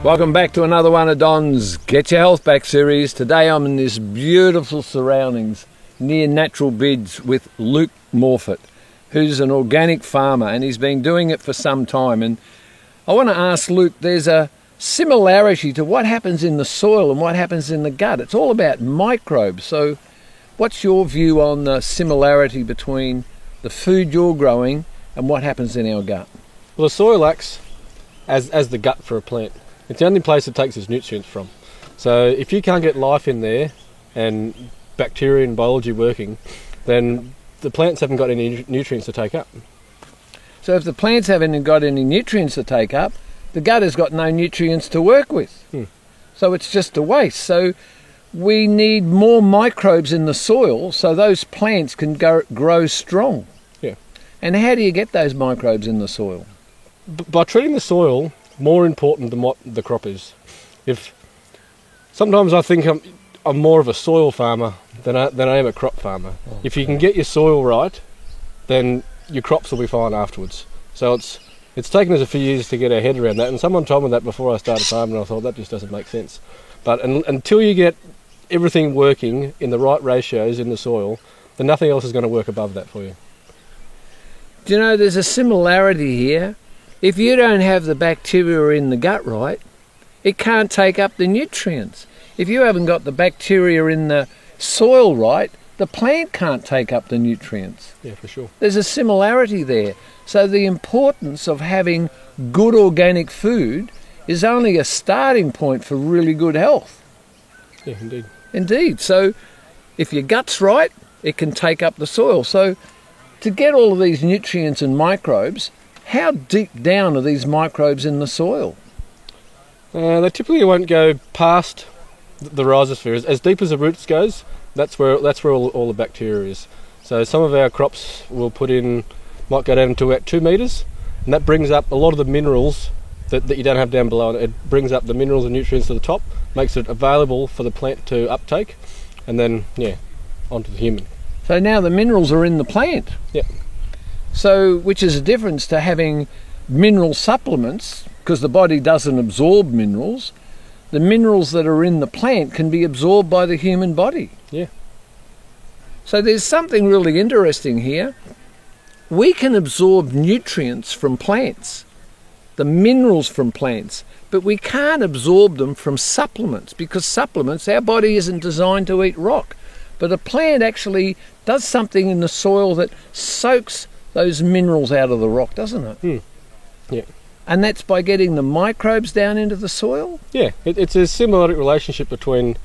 Welcome back to another one of Don's Get Your Health Back series. Today I'm in this beautiful surroundings near Natural Bids with Luke Morfitt, who's an organic farmer and he's been doing it for some time. And I want to ask Luke, there's a similarity to what happens in the soil and what happens in the gut. It's all about microbes. So what's your view on the similarity between the food you're growing and what happens in our gut? Well, the soil acts as the gut for a plant. It's the only place it takes its nutrients from. So if you can't get life in there and bacteria and biology working, then the plants haven't got any nutrients to take up. So if the plants haven't got any nutrients to take up, the gut has got no nutrients to work with. So it's just a waste. So we need more microbes in the soil so those plants can grow strong. Yeah. And how do you get those microbes in the soil? By treating the soil more important than what the crop is. Sometimes I think I'm more of a soil farmer than I am a crop farmer. If you can get your soil right, then your crops will be fine afterwards. So it's taken us a few years to get our head around that, and someone told me that before I started farming, and I thought that just doesn't make sense. But until you get everything working in the right ratios in the soil, then nothing else is going to work above that for you. Do you know, there's a similarity here. If you don't have the bacteria in the gut right, it can't take up the nutrients. If you haven't got the bacteria in the soil right, the plant can't take up the nutrients. Yeah, for sure. There's a similarity there. So the importance of having good organic food is only a starting point for really good health. Yeah, indeed. Indeed. So if your gut's right, it can take up the soil. So to get all of these nutrients and microbes, how deep down are these microbes in the soil? They typically won't go past the rhizosphere. As deep as the roots goes, that's where all the bacteria is. So some of our crops will might go down to about 2 metres, and that brings up a lot of the minerals that you don't have down below. It brings up the minerals and nutrients to the top, makes it available for the plant to uptake, and then, onto the human. So now the minerals are in the plant. Yep. So, which is a difference to having mineral supplements, because the body doesn't absorb minerals. The minerals that are in the plant can be absorbed by the human body. Yeah. So there's something really interesting here. We can absorb nutrients from plants, the minerals from plants, but we can't absorb them from supplements, because supplements, our body isn't designed to eat rock. But a plant actually does something in the soil that soaks those minerals out of the rock, doesn't it? Yeah. And that's by getting the microbes down into the soil? Yeah, it's a symbiotic relationship between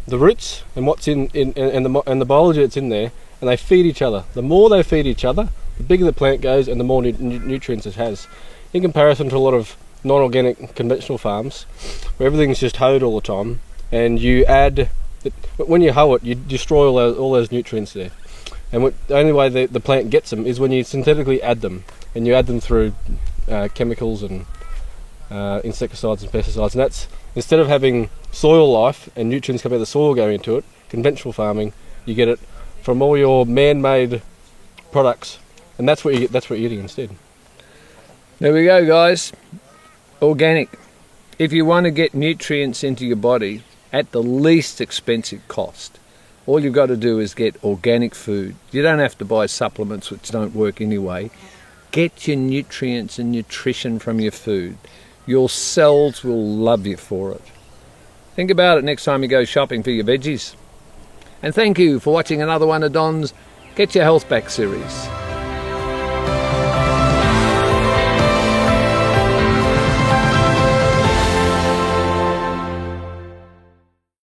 the roots and what's and the biology that's in there, and they feed each other. The more they feed each other, the bigger the plant goes and the more nutrients it has. In comparison to a lot of non-organic conventional farms, where everything's just hoed all the time, and when you hoe it, you destroy all those nutrients there. And the only way the plant gets them is when you synthetically add them, and you add them through chemicals and insecticides and pesticides. And that's, instead of having soil life and nutrients coming out of the soil going into it, conventional farming, you get it from all your man-made products, and that's what you're eating instead. There we go, guys. Organic. If you want to get nutrients into your body at the least expensive cost, all you've got to do is get organic food. You don't have to buy supplements which don't work anyway. Get your nutrients and nutrition from your food. Your cells will love you for it. Think about it next time you go shopping for your veggies. And thank you for watching another one of Don's Get Your Health Back series.